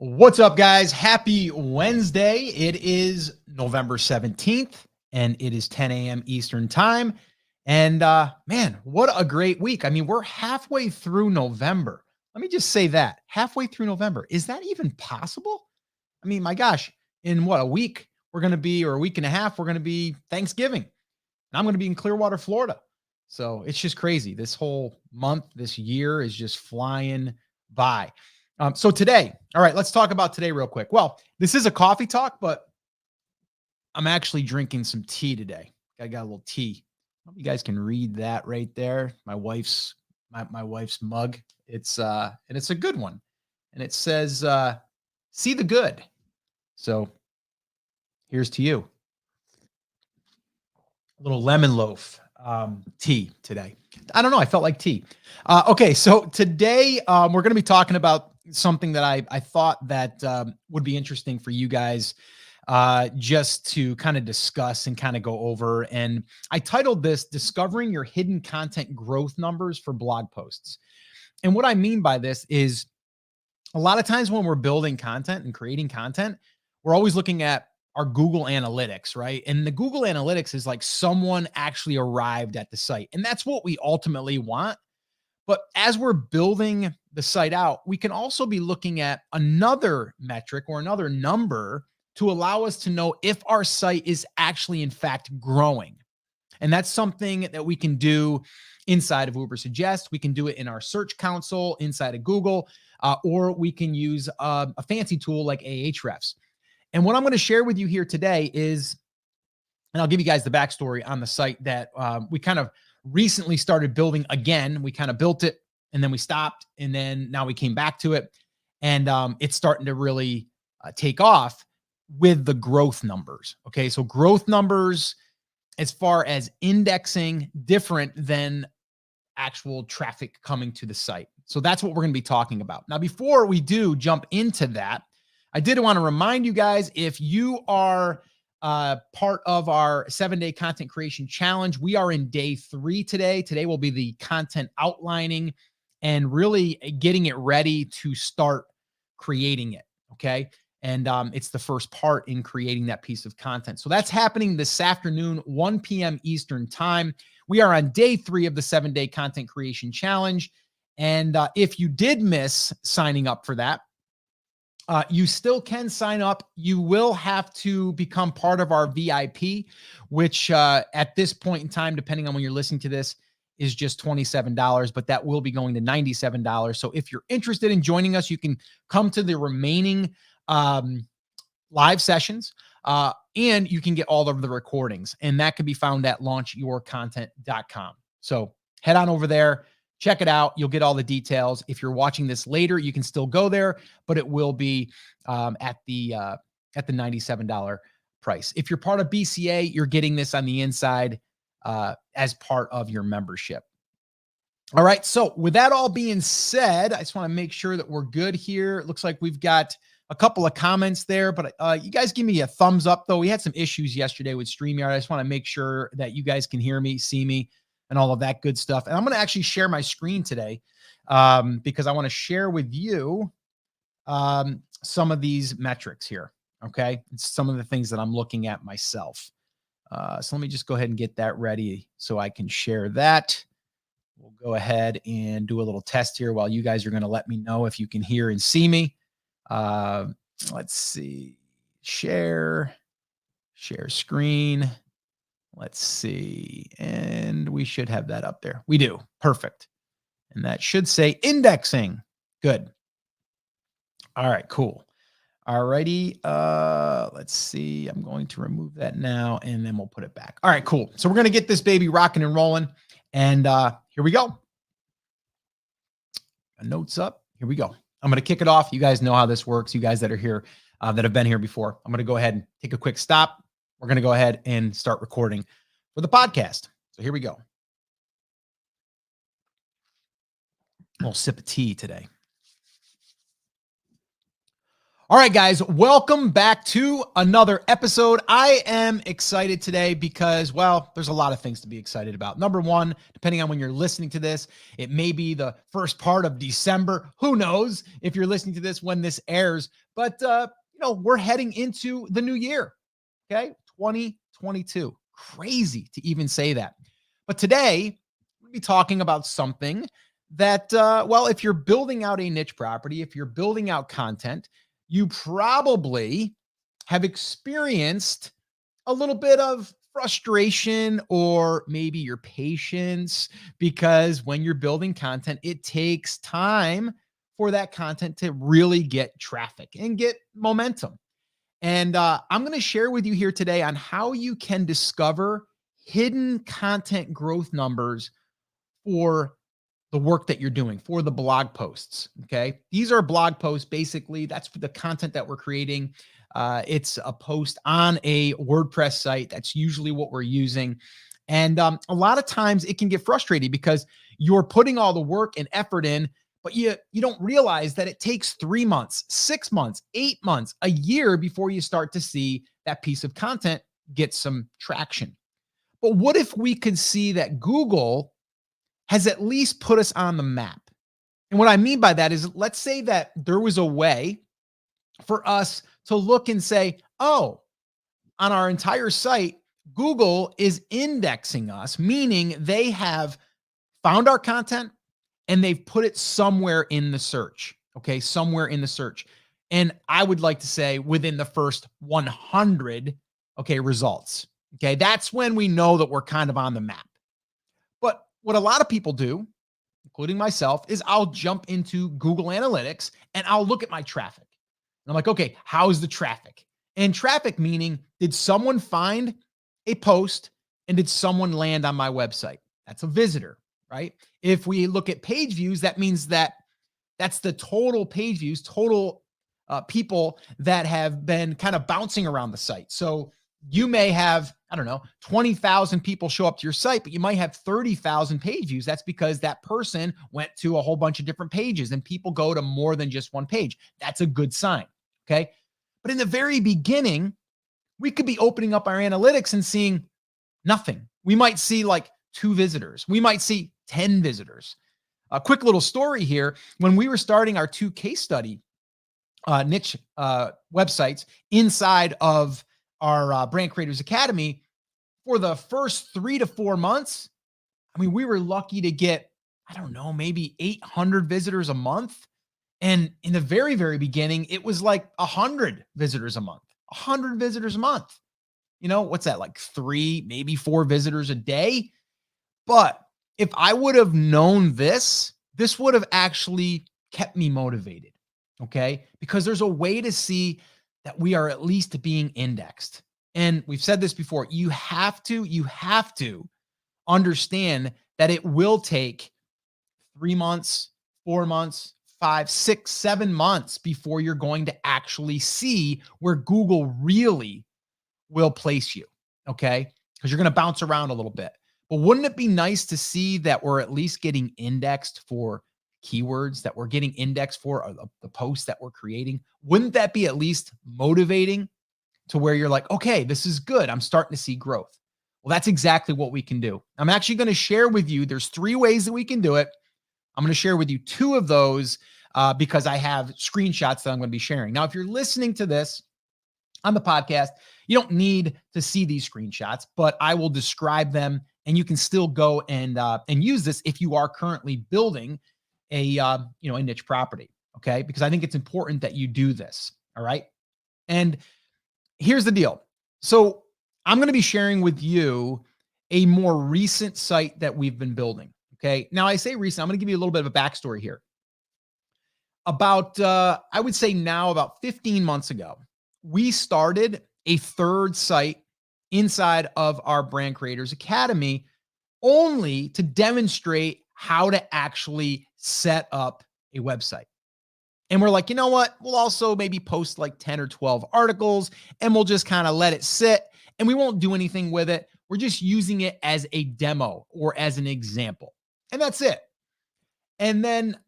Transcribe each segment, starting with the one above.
What's up, guys? Happy Wednesday. It is November 17th, and it is 10 a.m. Eastern Time. And man, what a great week. I mean, we're halfway through November. Let me just say that halfway through November. Is that even possible? I mean, my gosh, in what, a week, we're going to be, or a week and a half, we're going to be Thanksgiving. And I'm going to be in Clearwater, Florida. So it's just crazy. This whole month, this year is just flying by. So today, all right, let's talk about today real quick. Well, this is a coffee talk, but I'm actually drinking some tea today. I got a little tea. Hope you guys can read that right there. My wife's mug. It's and it's a good one. And it says see the good. So here's to you. A little lemon loaf tea today. I don't know. I felt like tea. Okay, so today we're going to be talking about something that I thought that would be interesting for you guys just to kind of discuss and kind of go over. And I titled this "Discovering Your Hidden Content Growth Numbers for Blog Posts." And what I mean by this is a lot of times when we're building content and creating content, we're always looking at our Google Analytics, right? And the Google Analytics is like someone actually arrived at the site. And that's what we ultimately want. But as we're building the site out, we can also be looking at another metric or another number to allow us to know if our site is actually, in fact, growing. And that's something that we can do inside of Ubersuggest. We can do it in our search console inside of Google, or we can use a fancy tool like Ahrefs. And what I'm going to share with you here today is, and I'll give you guys the backstory on the site that we kind of recently started building again. We kind of built it and then we stopped, and then now we came back to it, and it's starting to really take off with the growth numbers. Okay, so growth numbers as far as indexing different than actual traffic coming to the site. So that's what we're going to be talking about. Now, before we do jump into that, I did want to remind you guys, if you are part of our 7-day content creation challenge, we are in day 3 today. Today will be the content outlining and really getting it ready to start creating it. Okay. And it's the first part in creating that piece of content. So that's happening this afternoon, 1 p.m. Eastern Time. We are on day 3 of the 7-day content creation challenge. And if you did miss signing up for that, you still can sign up. You will have to become part of our VIP, which at this point in time, depending on when you're listening to this, is just $27, but that will be going to $97. So if you're interested in joining us, you can come to the remaining live sessions, and you can get all of the recordings, and that can be found at launchyourcontent.com. So head on over there, check it out. You'll get all the details. If you're watching this later, you can still go there, but it will be at the $97 price. If you're part of BCA, you're getting this on the inside as part of your membership. All right. So with that all being said, I just want to make sure that we're good here. It looks like we've got a couple of comments there, but you guys give me a thumbs up, though. We had some issues yesterday with StreamYard. I just want to make sure that you guys can hear me, see me, and all of that good stuff. And I'm going to actually share my screen today because I want to share with you some of these metrics here. Okay. It's some of the things that I'm looking at myself. So let me just go ahead and get that ready so I can share that. We'll go ahead and do a little test here while you guys are going to let me know if you can hear and see me. Let's see, share screen. Let's see. And we should have that up there. We do. Perfect. And that should say indexing. Good. All right, cool. All righty. Let's see. I'm going to remove that now, and then we'll put it back. All right, cool. So we're going to get this baby rocking and rolling. And here we go. Notes up. Here we go. I'm going to kick it off. You guys know how this works. You guys that are here, that have been here before. I'm going to go ahead and take a quick stop. We're going to go ahead and start recording for the podcast. So here we go. A little sip of tea today. All right, guys, welcome back to another episode. I am excited today because, well, there's a lot of things to be excited about. Number one, depending on when you're listening to this, it may be the first part of December. Who knows if you're listening to this when this airs? But, we're heading into the new year, okay? 2022. Crazy to even say that. But today, we'll be talking about something that, if you're building out a niche property, if you're building out content, you probably have experienced a little bit of frustration or maybe your patience, because when you're building content, it takes time for that content to really get traffic and get momentum. And I'm going to share with you here today on how you can discover hidden content growth numbers for the work that you're doing, for the blog posts. Okay. These are blog posts. Basically, that's the content that we're creating. It's a post on a WordPress site. That's usually what we're using. And a lot of times it can get frustrating because you're putting all the work and effort in, but you don't realize that it takes 3 months, 6 months, 8 months, a year before you start to see that piece of content get some traction. But what if we could see that Google has at least put us on the map? And what I mean by that is, let's say that there was a way for us to look and say, oh, on our entire site, Google is indexing us, meaning they have found our content and they've put it somewhere in the search. Okay, somewhere in the search. And I would like to say within the first 100, results. Okay, that's when we know that we're kind of on the map. But what a lot of people do, including myself, is I'll jump into Google Analytics and I'll look at my traffic. And I'm like, okay, how's the traffic? And traffic meaning, did someone find a post and did someone land on my website? That's a visitor, right? If we look at page views, that means that that's the total page views, total people that have been kind of bouncing around the site. So you may have, 20,000 people show up to your site, but you might have 30,000 page views. That's because that person went to a whole bunch of different pages, and people go to more than just one page. That's a good sign. Okay. But in the very beginning, we could be opening up our analytics and seeing nothing. We might see like 2 visitors. We might see 10 visitors. A quick little story here. When we were starting our 2 case study niche websites inside of our Brand Creators Academy, for the first 3 to 4 months, we were lucky to get, maybe 800 visitors a month. And in the very, very beginning, it was like 100 visitors a month, 100 visitors a month. What's that, like 3, maybe 4 visitors a day? But if I would have known this would have actually kept me motivated. Okay. Because there's a way to see that we are at least being indexed. And we've said this before, you have to understand that it will take 3 months, 4 months, 5, 6, 7 months before you're going to actually see where Google really will place you. Okay. Because you're going to bounce around a little bit. But wouldn't it be nice to see that we're at least getting indexed for keywords, that we're getting indexed for the posts that we're creating? Wouldn't that be at least motivating to where you're like, okay, this is good, I'm starting to see growth? Well, that's exactly what we can do. I'm actually going to share with you, there's 3 ways that we can do it. I'm going to share with you 2 of those because I have screenshots that I'm going to be sharing. Now, if you're listening to this on the podcast, you don't need to see these screenshots, but I will describe them, and you can still go and use this if you are currently building a niche property. Okay, because I think it's important that you do this. All right, and here's the deal. So I'm going to be sharing with you a more recent site that we've been building. Okay, now I say recent, I'm going to give you a little bit of a backstory here. About I would say now about 15 months ago, we started a 3rd site inside of our Brand Creators Academy, only to demonstrate how to actually set up a website. And we're like, you know what? We'll also maybe post like 10 or 12 articles, and we'll just kind of let it sit, and we won't do anything with it. We're just using it as a demo or as an example. And that's it. And then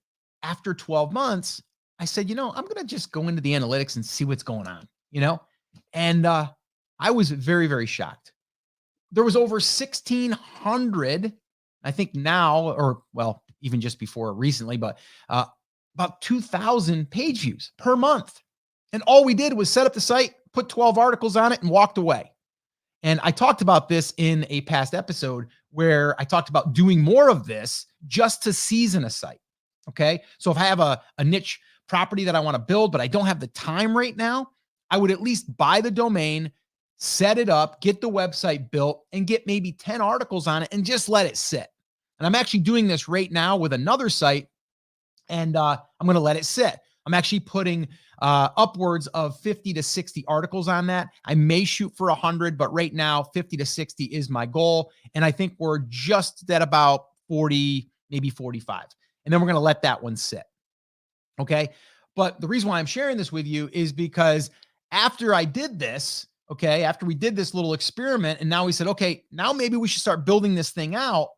after 12 months, I said, I'm going to just go into the analytics and see what's going on, and I was very, very shocked. There was over 1,600, I think now, or well, even just before recently, but about 2,000 page views per month. And all we did was set up the site, put 12 articles on it, and walked away. And I talked about this in a past episode where I talked about doing more of this just to season a site. Okay. So if I have a niche property that I want to build, but I don't have the time right now, I would at least buy the domain, set it up, get the website built, and get maybe 10 articles on it and just let it sit. And I'm actually doing this right now with another site, and I'm going to let it sit. I'm actually putting upwards of 50 to 60 articles on that. I may shoot for 100, but right now 50 to 60 is my goal. And I think we're just at about 40, maybe 45. And then we're going to let that one sit. Okay. But the reason why I'm sharing this with you is because after I did this, okay, after we did this little experiment, and now we said, okay, now maybe we should start building this thing out.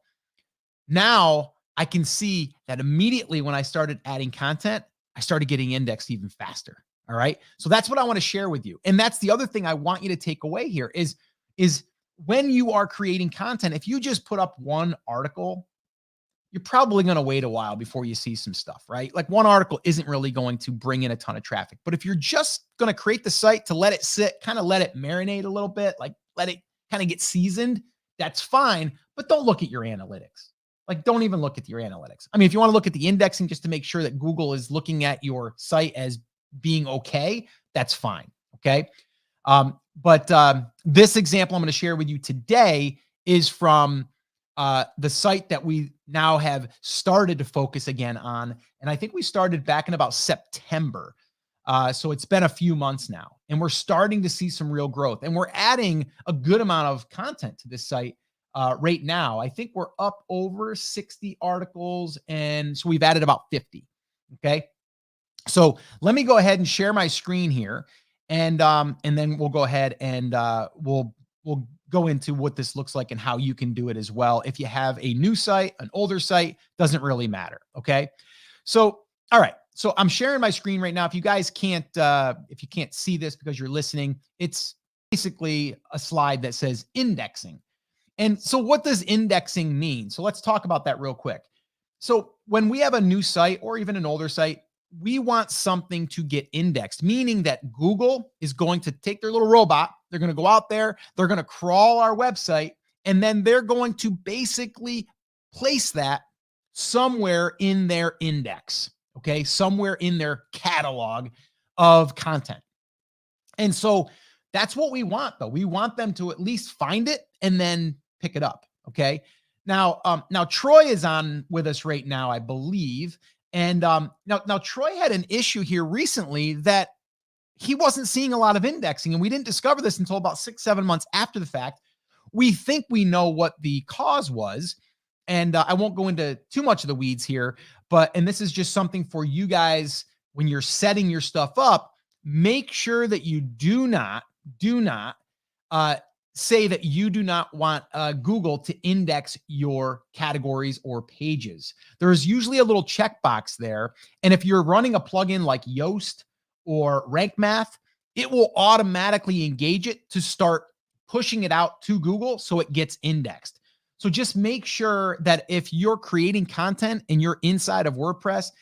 Now I can see that immediately when I started adding content, I started getting indexed even faster. All right. So that's what I want to share with you. And that's the other thing I want you to take away here is when you are creating content, if you just put up one article, you're probably going to wait a while before you see some stuff, right? Like one article isn't really going to bring in a ton of traffic. But if you're just going to create the site to let it sit, kind of let it marinate a little bit, like let it kind of get seasoned, that's fine. But don't look at your analytics. Like don't even look at your analytics. I mean, if you want to look at the indexing just to make sure that Google is looking at your site as being okay, that's fine. Okay. But this example I'm going to share with you today is from the site that we now have started to focus again on. And I think we started back in about September. So it's been a few months now, and we're starting to see some real growth, and we're adding a good amount of content to this site right now. I think we're up over 60 articles, and so we've added about 50. Okay. So let me go ahead and share my screen here, and then we'll go ahead and we'll go into what this looks like and how you can do it as well. If you have a new site, an older site, doesn't really matter. Okay. So, all right. So I'm sharing my screen right now. If you guys can't, if you can't see this because you're listening, it's basically a slide that says indexing. And so what does indexing mean? So let's talk about that real quick. So when we have a new site or even an older site, we want something to get indexed, meaning that Google is going to take their little robot. They're going to go out there, they're going to crawl our website, and then they're going to basically place that somewhere in their index, okay? Somewhere in their catalog of content. And so that's what we want, though. We want them to at least find it and then pick it up, okay? Now Troy is on with us right now, I believe. And now Troy had an issue here recently that he wasn't seeing a lot of indexing, and we didn't discover this until about 6-7 months after the fact. We think we know what the cause was, and I won't go into too much of the weeds here, and this is just something for you guys when you're setting your stuff up. Make sure that you do not say that you do not want Google to index your categories or pages. There's usually a little checkbox there. And if you're running a plugin like Yoast or Rank Math, it will automatically engage it to start pushing it out to Google so it gets indexed. So just make sure that if you're creating content and you're inside of WordPress,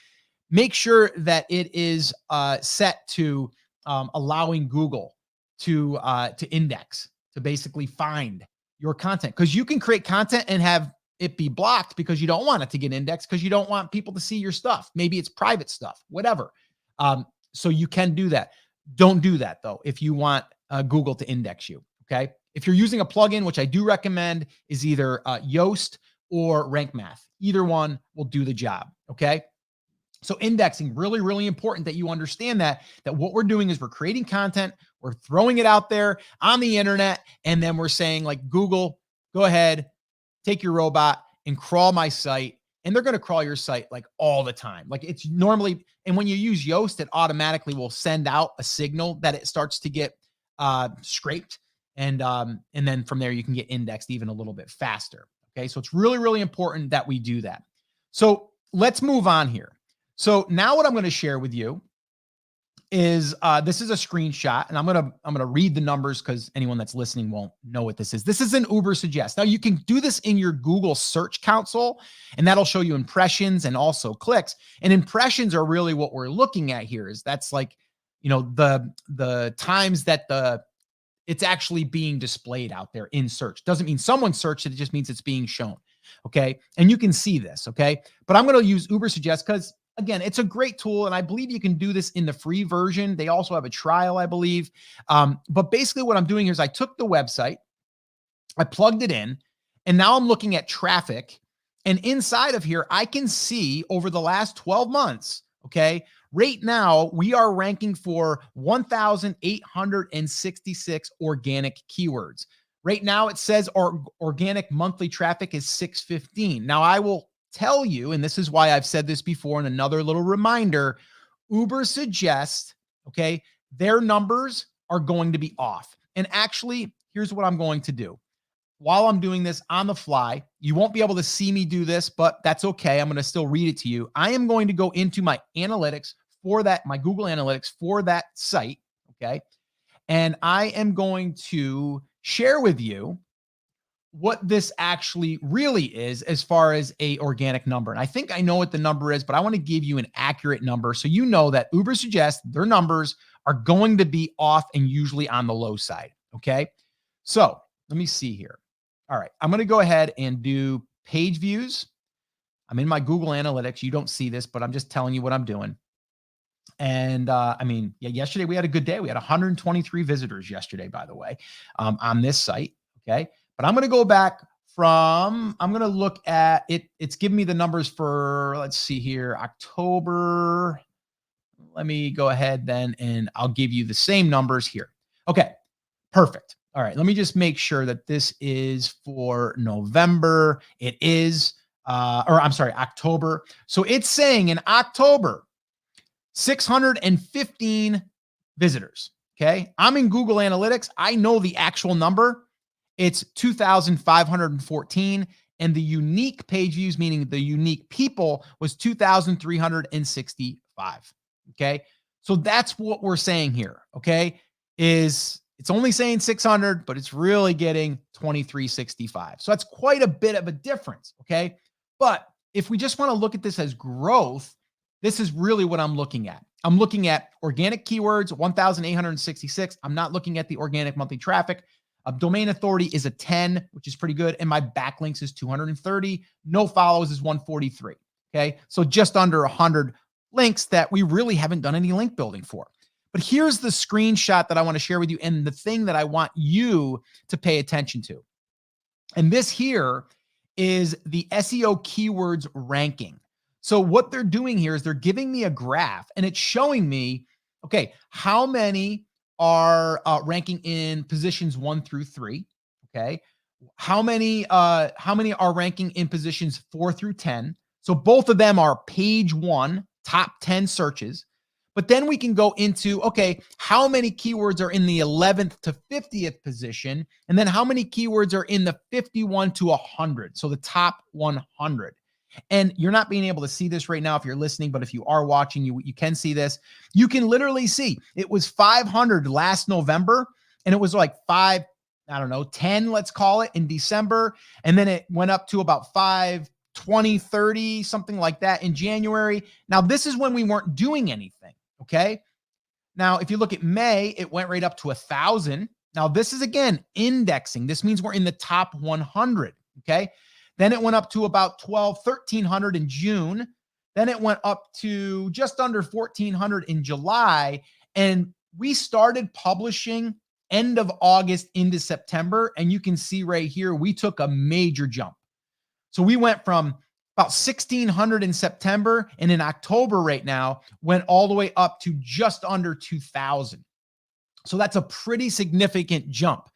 make sure that it is set to allowing Google to index, to basically find your content, because you can create content and have it be blocked because you don't want it to get indexed, because you don't want people to see your stuff. Maybe it's private stuff, whatever. So you can do that. Don't do that though if you want Google to index you. Okay. If you're using a plugin, which I do recommend, is either Yoast or Rank Math. Either one will do the job. Okay. So indexing, really, really important that you understand that what we're doing is we're creating content, we're throwing it out there on the internet, and then we're saying like, Google, go ahead, take your robot and crawl my site. And they're going to crawl your site like all the time. Like it's normally, and when you use Yoast, it automatically will send out a signal that it starts to get scraped. And then from there, you can get indexed even a little bit faster. Okay. So it's really, really important that we do that. So let's move on here. So now what I'm going to share with you is this is a screenshot, and I'm gonna read the numbers because anyone that's listening won't know what this is. This is an Uber Suggest. Now you can do this in your Google Search Console, and that'll show you impressions and also clicks. And impressions are really what we're looking at here. Is that's like, the times that it's actually being displayed out there in search. Doesn't mean someone searched it, it just means it's being shown. Okay. And you can see this. Okay. But I'm going to use Uber Suggest because, again, it's a great tool. And I believe you can do this in the free version. They also have a trial, I believe. But basically, what I'm doing here is I took the website, I plugged it in, and now I'm looking at traffic. And inside of here, I can see over the last 12 months, okay, right now we are ranking for 1,866 organic keywords. Right now it says our organic monthly traffic is 615. Now I will tell you, and this is why I've said this before, and another little reminder, Uber Suggest, okay, their numbers are going to be off. And actually, here's what I'm going to do. While I'm doing this on the fly, you won't be able to see me do this, but that's okay. I'm going to still read it to you. I am going to go into my analytics for that, my Google Analytics for that site, okay? And I am going to share with you what this actually really is as far as a organic number. And I think I know what the number is, but I want to give you an accurate number so you know that Uber Suggest their numbers are going to be off and usually on the low side, okay? So let me see here. All right, I'm going to go ahead and do page views. I'm in my Google Analytics. You don't see this, but I'm just telling you what I'm doing. And yesterday we had a good day. We had 123 visitors yesterday, by the way, on this site. Okay. But I'm going to go back I'm going to look at it. It's giving me the numbers for, let's see here, October. Let me go ahead then, and I'll give you the same numbers here. Okay. Perfect. All right. Let me just make sure that this is for November. It is, October. So it's saying in October, 615 visitors. Okay. I'm in Google Analytics. I know the actual number. It's 2,514. And the unique page views, meaning the unique people, was 2,365. Okay. So that's what we're saying here. Okay. It's only saying 600, but it's really getting 2,365. So that's quite a bit of a difference. Okay. But if we just want to look at this as growth, this is really what I'm looking at. I'm looking at organic keywords, 1,866. I'm not looking at the organic monthly traffic. Domain authority is a 10, which is pretty good. And my backlinks is 230. No follows is 143. Okay. So just under 100 links that we really haven't done any link building for. But here's the screenshot that I want to share with you and the thing that I want you to pay attention to. And this here is the SEO Keywords Ranking. So what they're doing here is they're giving me a graph and it's showing me, okay, how many are ranking in positions 1 through 3, okay? How many are ranking in positions 4 through 10? So both of them are page 1, top 10 searches. But then we can go into, okay, how many keywords are in the 11th to 50th position? And then how many keywords are in the 51 to 100? So the top 100. And you're not being able to see this right now if you're listening, but if you are watching, you can see this. You can literally see it was 500 last November, and it was like 10, let's call it, in December. And then it went up to about 520, 30, something like that in January. Now, this is when we weren't doing anything. Okay. Now, if you look at May, it went right up to 1,000. Now, this is again indexing. This means we're in the top 100. Okay. Then it went up to about 1,300 in June. Then it went up to just under 1,400 in July. And we started publishing end of August into September. And you can see right here, we took a major jump. So we went from about 1,600 in September, and in October right now went all the way up to just under 2,000. So that's a pretty significant jump.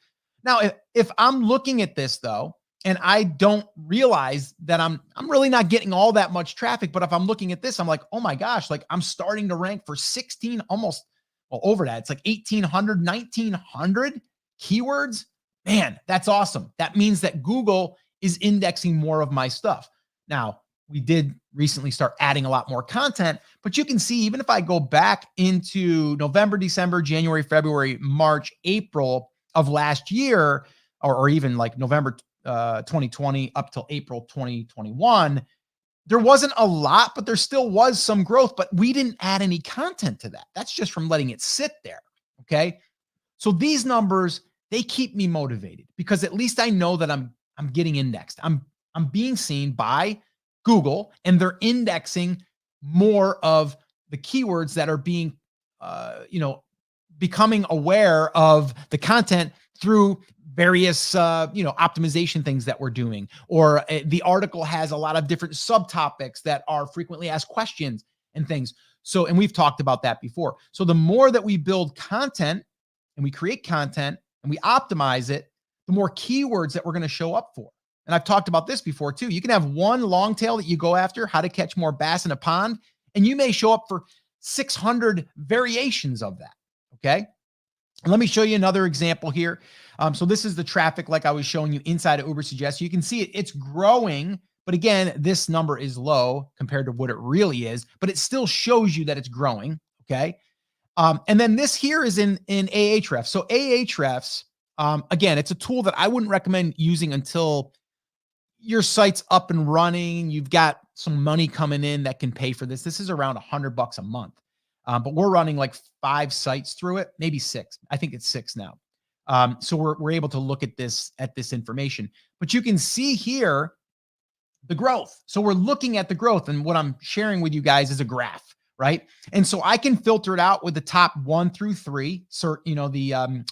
Now, if I'm looking at this though, and I don't realize that I'm really not getting all that much traffic, but if I'm looking at this, I'm like, oh my gosh, like I'm starting to rank for 16, almost over that. It's like 1,800, 1,900 keywords. Man, that's awesome. That means that Google is indexing more of my stuff. Now, we did recently start adding a lot more content. But you can see, even if I go back into November, December, January, February, March, April of last year, or even like November 2020 up till April 2021, there wasn't a lot, but there still was some growth, but we didn't add any content to that. That's just from letting it sit there. Okay. So these numbers, they keep me motivated because at least I know that I'm getting indexed. I'm being seen by Google, and they're indexing more of the keywords that are being, becoming aware of the content through various, optimization things that we're doing, or the article has a lot of different subtopics that are frequently asked questions and things. So, and we've talked about that before. So the more that we build content and we create content and we optimize it, the more keywords that we're going to show up for. And I've talked about this before too. You can have one long tail that you go after, how to catch more bass in a pond, and you may show up for 600 variations of that. Okay. Let me show you another example here. So this is the traffic like I was showing you inside of Ubersuggest. You can see it's growing, but again, this number is low compared to what it really is, but it still shows you that it's growing. Okay. And then this here is in Ahrefs. So Ahrefs, again, it's a tool that I wouldn't recommend using until your site's up and running. You've got some money coming in that can pay for this. This is around $100 a month. But we're running like 5 sites through it, maybe 6. I think it's 6 now. So we're able to look at this information. But you can see here the growth. So we're looking at the growth, and what I'm sharing with you guys is a graph, right? And so I can filter it out with the top 1 through 3, the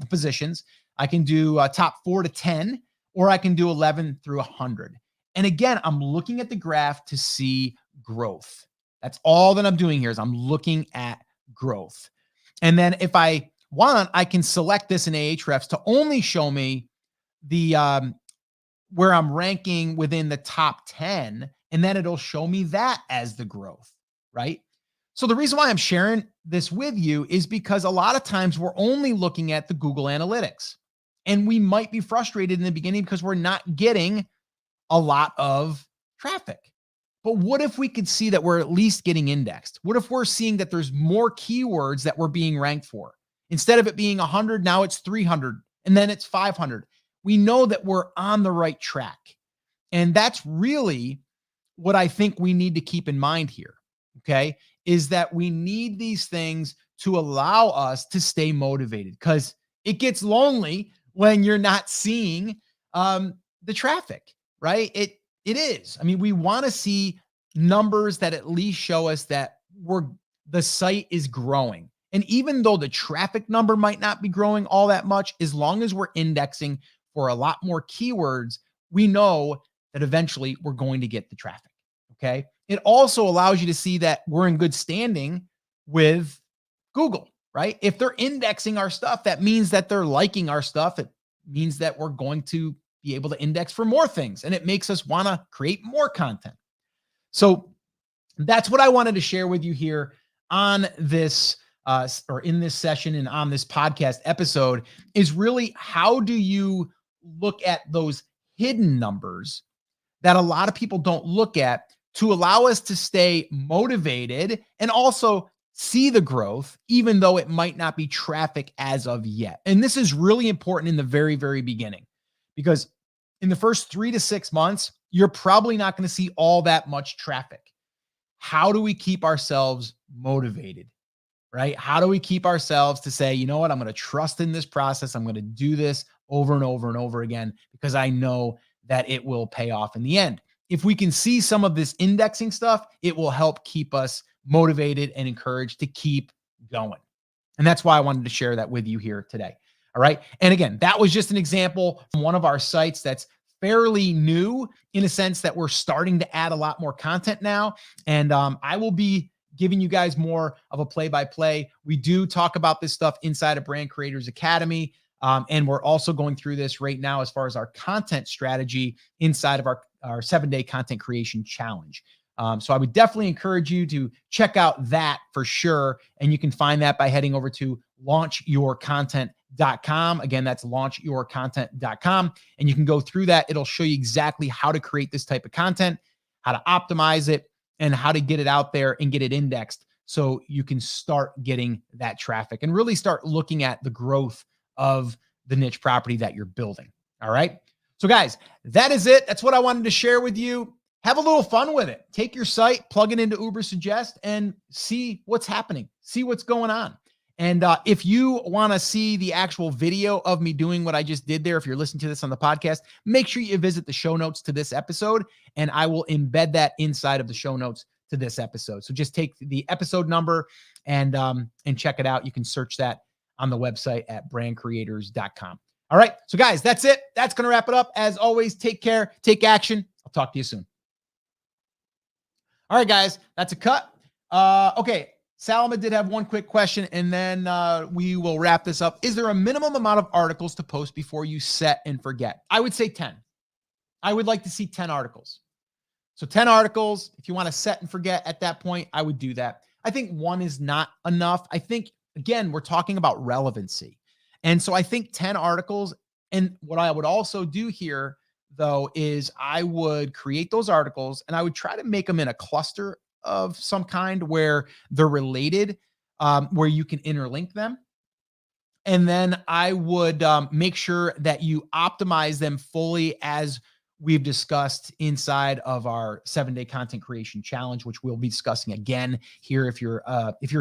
positions. I can do top 4 to 10, or I can do 11 through 100. And again, I'm looking at the graph to see growth. That's all that I'm doing here is I'm looking at growth. And then if I want, I can select this in Ahrefs to only show me the where I'm ranking within the top 10, and then it'll show me that as the growth, right? So the reason why I'm sharing this with you is because a lot of times we're only looking at the Google Analytics, and we might be frustrated in the beginning because we're not getting a lot of traffic. But what if we could see that we're at least getting indexed? What if we're seeing that there's more keywords that we're being ranked for? Instead of it being 100, now it's 300, and then it's 500. We know that we're on the right track. And that's really what I think we need to keep in mind here, okay, is that we need these things to allow us to stay motivated, because it gets lonely when you're not seeing the traffic, right? It is. I mean, we want to see numbers that at least show us that the site is growing. And even though the traffic number might not be growing all that much, as long as we're indexing for a lot more keywords, we know that eventually we're going to get the traffic. Okay. It also allows you to see that we're in good standing with Google, right? If they're indexing our stuff, that means that they're liking our stuff. It means that we're going to be able to index for more things, and it makes us want to create more content. So that's what I wanted to share with you here on this or in this session and on this podcast episode, is really how do you look at those hidden numbers that a lot of people don't look at to allow us to stay motivated and also see the growth, even though it might not be traffic as of yet. And this is really important in the very, very beginning, because in the first 3 to 6 months, you're probably not going to see all that much traffic. How do we keep ourselves motivated, right? How do we keep ourselves to say, you know what, I'm going to trust in this process. I'm going to do this over and over and over again, because I know that it will pay off in the end. If we can see some of this indexing stuff, it will help keep us motivated and encouraged to keep going. And that's why I wanted to share that with you here today. All right. And again, that was just an example from one of our sites that's fairly new, in a sense that we're starting to add a lot more content now. And I will be giving you guys more of a play-by-play. We do talk about this stuff inside of Brand Creators Academy. And we're also going through this right now as far as our content strategy inside of our 7-day content creation challenge. So I would definitely encourage you to check out that for sure. And you can find that by heading over to launchyourcontent.com. Again, that's launchyourcontent.com. And you can go through that. It'll show you exactly how to create this type of content, how to optimize it, and how to get it out there and get it indexed so you can start getting that traffic and really start looking at the growth of the niche property that you're building. All right. So, guys, that is it. That's what I wanted to share with you. Have a little fun with it. Take your site, plug it into Ubersuggest, and see what's happening. See what's going on. And if you want to see the actual video of me doing what I just did there, if you're listening to this on the podcast, make sure you visit the show notes to this episode, and I will embed that inside of the show notes to this episode. So just take the episode number and check it out. You can search that on the website at brandcreators.com. All right. So, guys, that's it. That's going to wrap it up. As always, take care, take action. I'll talk to you soon. All right, guys, that's a cut. Okay. Salma did have one quick question, and then we will wrap this up. Is there a minimum amount of articles to post before you set and forget? I would say 10. I would like to see 10 articles. So 10 articles. If you want to set and forget at that point, I would do that. I think one is not enough. I think, again, we're talking about relevancy. And so I think 10 articles. And what I would also do here, though, is I would create those articles and I would try to make them in a cluster of some kind where they're related, where you can interlink them. And then I would make sure that you optimize them fully, as we've discussed inside of our 7-day content creation challenge, which we'll be discussing again here if you're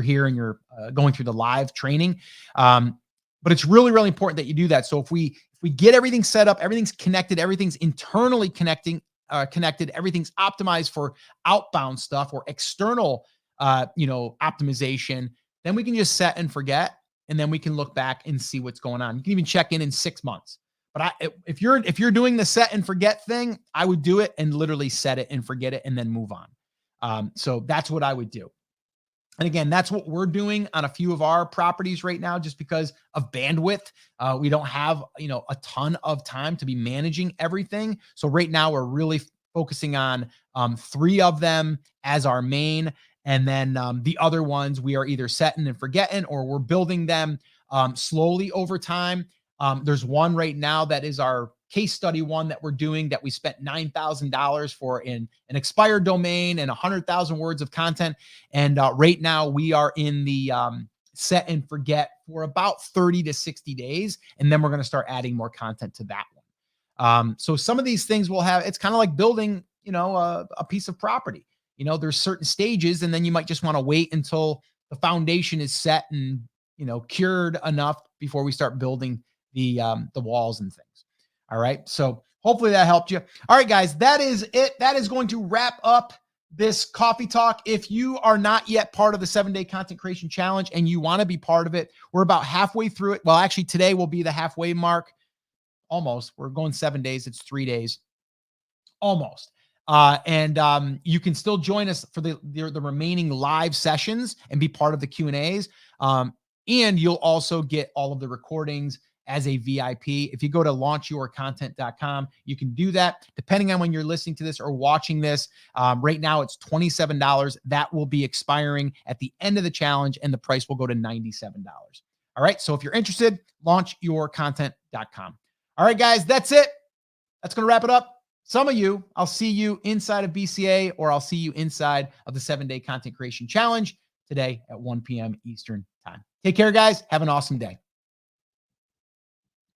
here and you're going through the live training. But it's really, really important that you do that. So if we get everything set up, everything's connected, everything's internally connected, everything's optimized for outbound stuff or external, optimization, then we can just set and forget, and then we can look back and see what's going on. You can even check in 6 months. But if you're doing the set and forget thing, I would do it and literally set it and forget it and then move on. So that's what I would do. And again, that's what we're doing on a few of our properties right now, just because of bandwidth. We don't have, a ton of time to be managing everything. So right now we're really focusing on 3 of them as our main. And then the other ones we are either setting and forgetting, or we're building them slowly over time. There's one right now that is our case study one that we're doing that we spent $9,000 for in an expired domain and 100,000 words of content. And right now we are in the set and forget for about 30 to 60 days. And then we're going to start adding more content to that one. So some of these things will have, it's kind of like building, a piece of property. There's certain stages, and then you might just want to wait until the foundation is set and, cured enough before we start building the walls and things. All right. So hopefully that helped you. All right, guys, that is it. That is going to wrap up this coffee talk. If you are not yet part of the 7-day content creation challenge and you want to be part of it, we're about halfway through it. Well, actually today will be the halfway mark. Almost. We're going 7 days. It's 3 days. Almost. And you can still join us for the remaining live sessions and be part of the Q&As. And you'll also get all of the recordings as a VIP. If you go to launchyourcontent.com, you can do that. Depending on when you're listening to this or watching this, right now it's $27. That will be expiring at the end of the challenge, and the price will go to $97. All right. So if you're interested, launchyourcontent.com. All right, guys, that's it. That's going to wrap it up. Some of you, I'll see you inside of BCA, or I'll see you inside of the 7-day content creation challenge today at 1 p.m. Eastern time. Take care, guys. Have an awesome day.